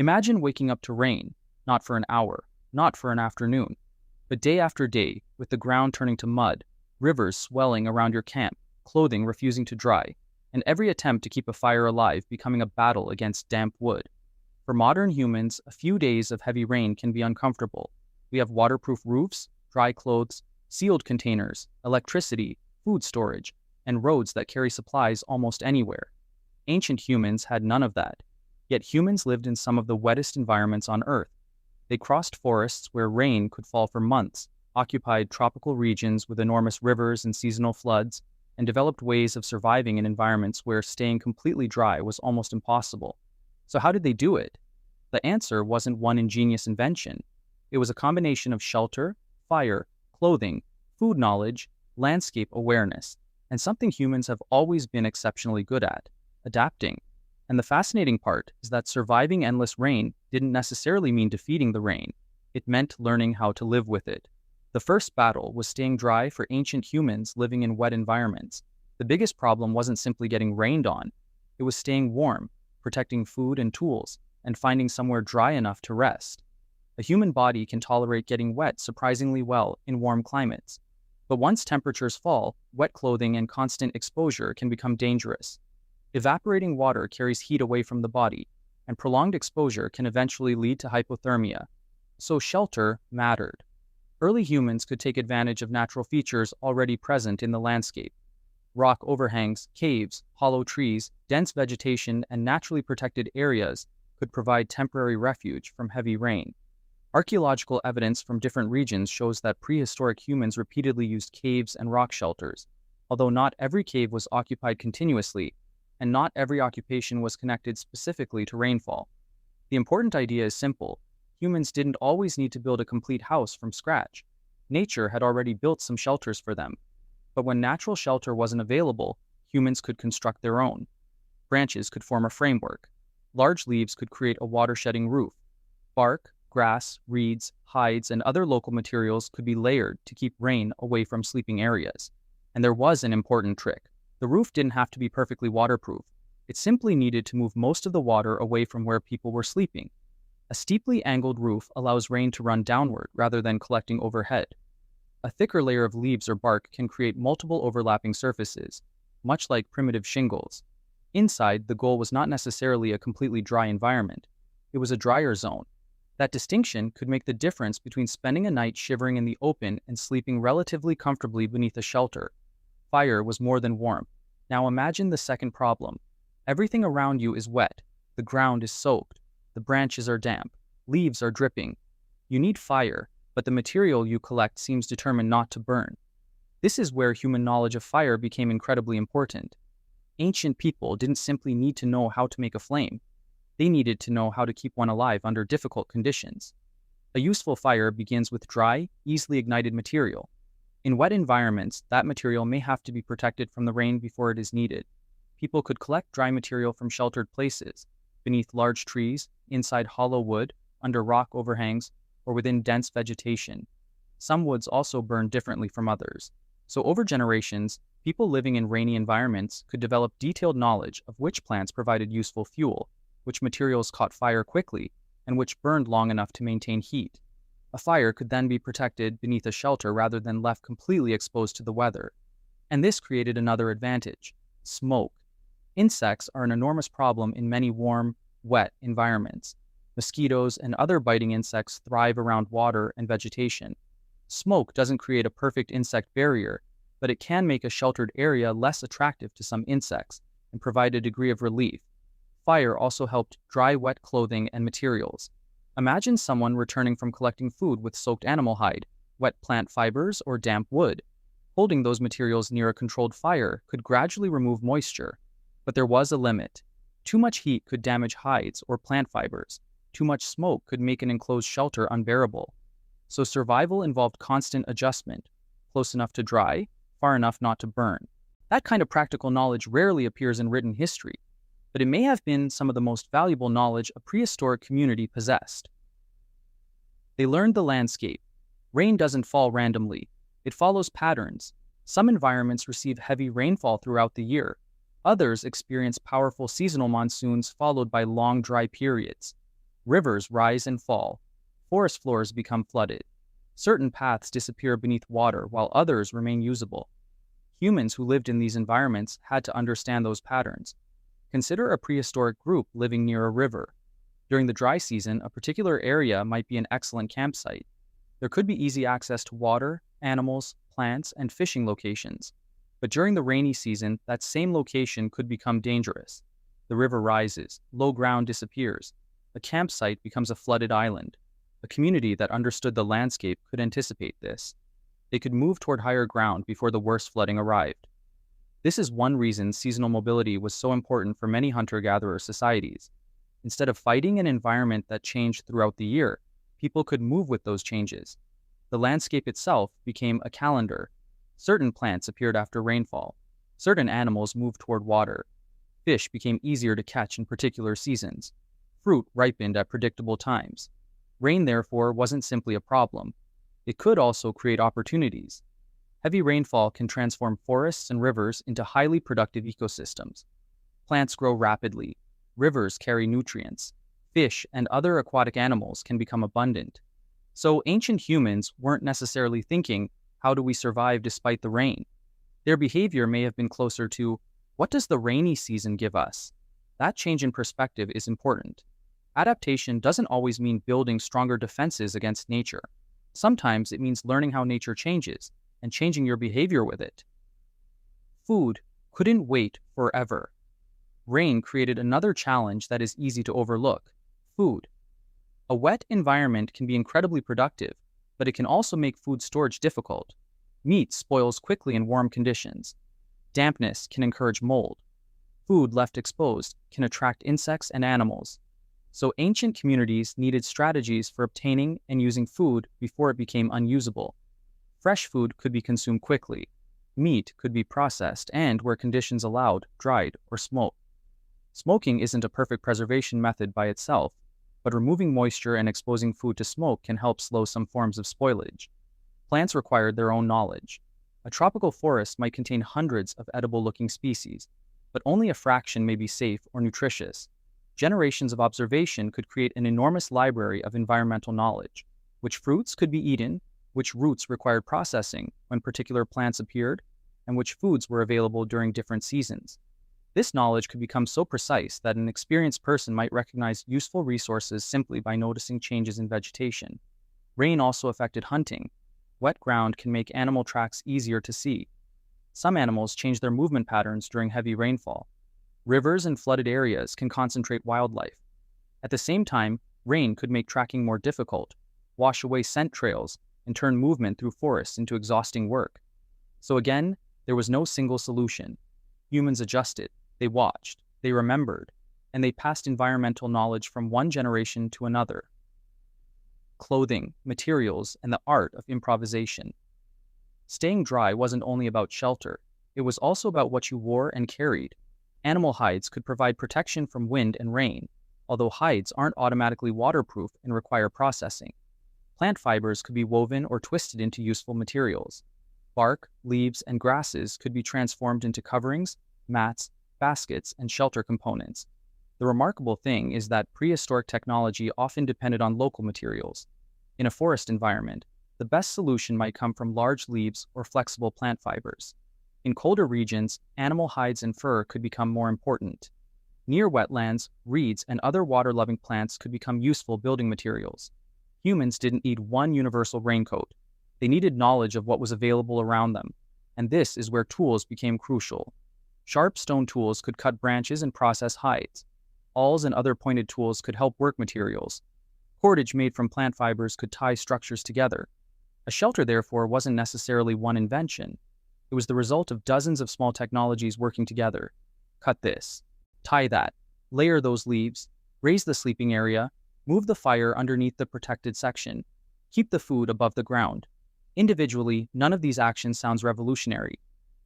Imagine waking up to rain, not for an hour, not for an afternoon, but day after day, with the ground turning to mud, rivers swelling around your camp, clothing refusing to dry, and every attempt to keep a fire alive becoming a battle against damp wood. For modern humans, a few days of heavy rain can be uncomfortable. We have waterproof roofs, dry clothes, sealed containers, electricity, food storage, and roads that carry supplies almost anywhere. Ancient humans had none of that. Yet humans lived in some of the wettest environments on Earth. They crossed forests where rain could fall for months, occupied tropical regions with enormous rivers and seasonal floods, and developed ways of surviving in environments where staying completely dry was almost impossible. So how did they do it? The answer wasn't one ingenious invention. It was a combination of shelter, fire, clothing, food knowledge, landscape awareness, and something humans have always been exceptionally good at: adapting. And the fascinating part is that surviving endless rain didn't necessarily mean defeating the rain. It meant learning how to live with it. The first battle was staying dry for ancient humans living in wet environments. The biggest problem wasn't simply getting rained on. It was staying warm, protecting food and tools, and finding somewhere dry enough to rest. A human body can tolerate getting wet surprisingly well in warm climates. But once temperatures fall, wet clothing and constant exposure can become dangerous. Evaporating water carries heat away from the body, and prolonged exposure can eventually lead to hypothermia. So shelter mattered. Early humans could take advantage of natural features already present in the landscape. Rock overhangs, caves, hollow trees, dense vegetation, and naturally protected areas could provide temporary refuge from heavy rain. Archaeological evidence from different regions shows that prehistoric humans repeatedly used caves and rock shelters, although not every cave was occupied continuously, and not every occupation was connected specifically to rainfall. The important idea is simple. Humans didn't always need to build a complete house from scratch. Nature had already built some shelters for them. But when natural shelter wasn't available, humans could construct their own. Branches could form a framework. Large leaves could create a water-shedding roof. Bark, grass, reeds, hides, and other local materials could be layered to keep rain away from sleeping areas. And there was an important trick. The roof didn't have to be perfectly waterproof. It simply needed to move most of the water away from where people were sleeping. A steeply angled roof allows rain to run downward rather than collecting overhead. A thicker layer of leaves or bark can create multiple overlapping surfaces, much like primitive shingles. Inside, the goal was not necessarily a completely dry environment. It was a drier zone. That distinction could make the difference between spending a night shivering in the open and sleeping relatively comfortably beneath a shelter. Fire was more than warmth. Now imagine the second problem. Everything around you is wet. The ground is soaked. The branches are damp. Leaves are dripping. You need fire, but the material you collect seems determined not to burn. This is where human knowledge of fire became incredibly important. Ancient people didn't simply need to know how to make a flame. They needed to know how to keep one alive under difficult conditions. A useful fire begins with dry, easily ignited material. In wet environments, that material may have to be protected from the rain before it is needed. People could collect dry material from sheltered places, beneath large trees, inside hollow wood, under rock overhangs, or within dense vegetation. Some woods also burn differently from others. So over generations, people living in rainy environments could develop detailed knowledge of which plants provided useful fuel, which materials caught fire quickly, and which burned long enough to maintain heat. A fire could then be protected beneath a shelter rather than left completely exposed to the weather. And this created another advantage: smoke. Insects are an enormous problem in many warm, wet environments. Mosquitoes and other biting insects thrive around water and vegetation. Smoke doesn't create a perfect insect barrier, but it can make a sheltered area less attractive to some insects and provide a degree of relief. Fire also helped dry wet clothing and materials. Imagine someone returning from collecting food with soaked animal hide, wet plant fibers, or damp wood. Holding those materials near a controlled fire could gradually remove moisture. But there was a limit. Too much heat could damage hides or plant fibers. Too much smoke could make an enclosed shelter unbearable. So survival involved constant adjustment, close enough to dry, far enough not to burn. That kind of practical knowledge rarely appears in written history, but it may have been some of the most valuable knowledge a prehistoric community possessed. They learned the landscape. Rain doesn't fall randomly. It follows patterns. Some environments receive heavy rainfall throughout the year. Others experience powerful seasonal monsoons followed by long dry periods. Rivers rise and fall. Forest floors become flooded. Certain paths disappear beneath water while others remain usable. Humans who lived in these environments had to understand those patterns. Consider a prehistoric group living near a river. During the dry season, a particular area might be an excellent campsite. There could be easy access to water, animals, plants, and fishing locations. But during the rainy season, that same location could become dangerous. The river rises, low ground disappears. A campsite becomes a flooded island. A community that understood the landscape could anticipate this. They could move toward higher ground before the worst flooding arrived. This is one reason seasonal mobility was so important for many hunter-gatherer societies. Instead of fighting an environment that changed throughout the year, people could move with those changes. The landscape itself became a calendar. Certain plants appeared after rainfall. Certain animals moved toward water. Fish became easier to catch in particular seasons. Fruit ripened at predictable times. Rain, therefore, wasn't simply a problem. It could also create opportunities. Heavy rainfall can transform forests and rivers into highly productive ecosystems. Plants grow rapidly. Rivers carry nutrients. Fish and other aquatic animals can become abundant. So ancient humans weren't necessarily thinking, how do we survive despite the rain? Their behavior may have been closer to, what does the rainy season give us? That change in perspective is important. Adaptation doesn't always mean building stronger defenses against nature. Sometimes it means learning how nature changes and changing your behavior with it. Food couldn't wait forever. Rain created another challenge that is easy to overlook: food. A wet environment can be incredibly productive, but it can also make food storage difficult. Meat spoils quickly in warm conditions. Dampness can encourage mold. Food left exposed can attract insects and animals. So ancient communities needed strategies for obtaining and using food before it became unusable. Fresh food could be consumed quickly. Meat could be processed and, where conditions allowed, dried or smoked. Smoking isn't a perfect preservation method by itself, but removing moisture and exposing food to smoke can help slow some forms of spoilage. Plants required their own knowledge. A tropical forest might contain hundreds of edible-looking species, but only a fraction may be safe or nutritious. Generations of observation could create an enormous library of environmental knowledge. Which fruits could be eaten, which roots required processing when particular plants appeared, and which foods were available during different seasons. This knowledge could become so precise that an experienced person might recognize useful resources simply by noticing changes in vegetation. Rain also affected hunting. Wet ground can make animal tracks easier to see. Some animals change their movement patterns during heavy rainfall. Rivers and flooded areas can concentrate wildlife. At the same time, rain could make tracking more difficult, wash away scent trails, and turn movement through forests into exhausting work. So again, there was no single solution. Humans adjusted, they watched, they remembered, and they passed environmental knowledge from one generation to another. Clothing, materials, and the art of improvisation. Staying dry wasn't only about shelter, it was also about what you wore and carried. Animal hides could provide protection from wind and rain, although hides aren't automatically waterproof and require processing. Plant fibers could be woven or twisted into useful materials. Bark, leaves, and grasses could be transformed into coverings, mats, baskets, and shelter components. The remarkable thing is that prehistoric technology often depended on local materials. In a forest environment, the best solution might come from large leaves or flexible plant fibers. In colder regions, animal hides and fur could become more important. Near wetlands, reeds and other water-loving plants could become useful building materials. Humans didn't need one universal raincoat. They needed knowledge of what was available around them, and this is where tools became crucial. Sharp stone tools could cut branches and process hides. Awls and other pointed tools could help work materials. Cordage made from plant fibers could tie structures together. A shelter, therefore, wasn't necessarily one invention. It was the result of dozens of small technologies working together. Cut this, tie that, layer those leaves, raise the sleeping area, move the fire underneath the protected section, keep the food above the ground. Individually, none of these actions sounds revolutionary.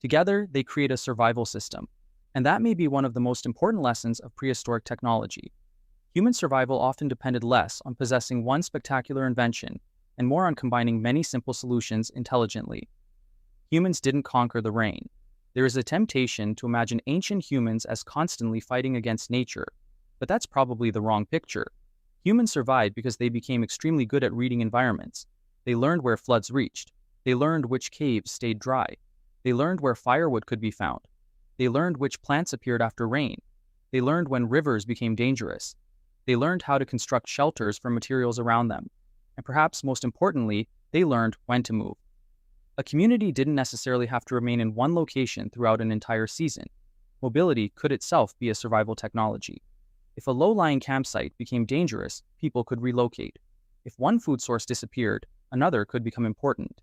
Together, they create a survival system. And that may be one of the most important lessons of prehistoric technology. Human survival often depended less on possessing one spectacular invention and more on combining many simple solutions intelligently. Humans didn't conquer the rain. There is a temptation to imagine ancient humans as constantly fighting against nature, but that's probably the wrong picture. Humans survived because they became extremely good at reading environments. They learned where floods reached. They learned which caves stayed dry. They learned where firewood could be found. They learned which plants appeared after rain. They learned when rivers became dangerous. They learned how to construct shelters from materials around them. And perhaps most importantly, they learned when to move. A community didn't necessarily have to remain in one location throughout an entire season. Mobility could itself be a survival technology. If a low-lying campsite became dangerous, people could relocate. If one food source disappeared, another could become important.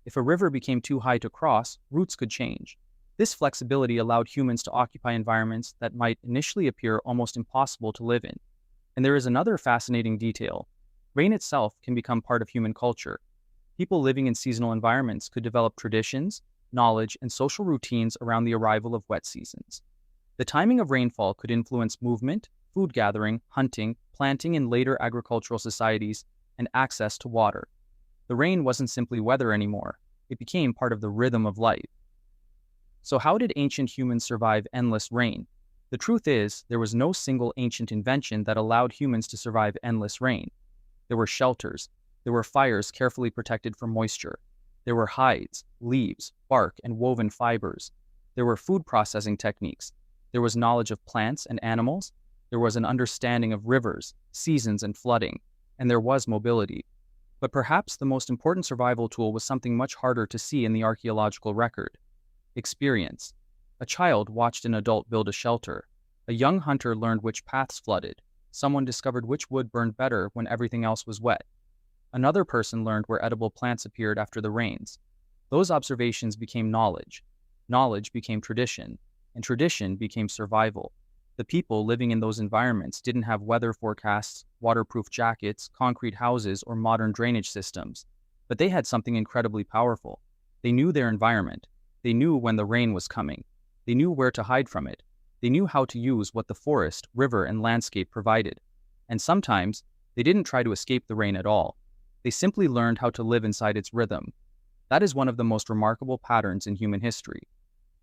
If a river became too high to cross, routes could change. This flexibility allowed humans to occupy environments that might initially appear almost impossible to live in. And there is another fascinating detail. Rain itself can become part of human culture. People living in seasonal environments could develop traditions, knowledge, and social routines around the arrival of wet seasons. The timing of rainfall could influence movement, food gathering, hunting, planting in later agricultural societies, and access to water. The rain wasn't simply weather anymore. It became part of the rhythm of life. So how did ancient humans survive endless rain? The truth is, there was no single ancient invention that allowed humans to survive endless rain. There were shelters. There were fires carefully protected from moisture. There were hides, leaves, bark, and woven fibers. There were food processing techniques. There was knowledge of plants and animals. There was an understanding of rivers, seasons, and flooding. And there was mobility. But perhaps the most important survival tool was something much harder to see in the archaeological record. Experience. A child watched an adult build a shelter. A young hunter learned which paths flooded. Someone discovered which wood burned better when everything else was wet. Another person learned where edible plants appeared after the rains. Those observations became knowledge. Knowledge became tradition. And tradition became survival. The people living in those environments didn't have weather forecasts, waterproof jackets, concrete houses, or modern drainage systems. But they had something incredibly powerful. They knew their environment. They knew when the rain was coming. They knew where to hide from it. They knew how to use what the forest, river, and landscape provided. And sometimes, they didn't try to escape the rain at all. They simply learned how to live inside its rhythm. That is one of the most remarkable patterns in human history.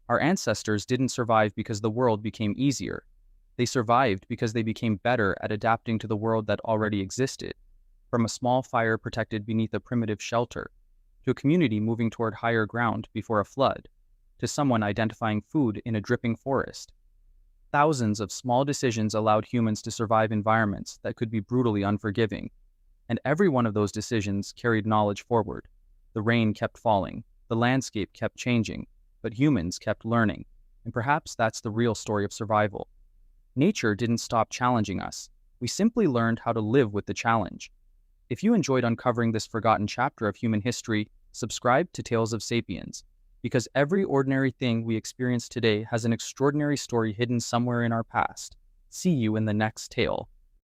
Our ancestors didn't survive because the world became easier. They survived because they became better at adapting to the world that already existed, from a small fire protected beneath a primitive shelter, to a community moving toward higher ground before a flood, to someone identifying food in a dripping forest. Thousands of small decisions allowed humans to survive environments that could be brutally unforgiving, and every one of those decisions carried knowledge forward. The rain kept falling, the landscape kept changing, but humans kept learning, and perhaps that's the real story of survival. Nature didn't stop challenging us. We simply learned how to live with the challenge. If you enjoyed uncovering this forgotten chapter of human history, subscribe to Tales of Sapiens, because every ordinary thing we experience today has an extraordinary story hidden somewhere in our past. See you in the next tale.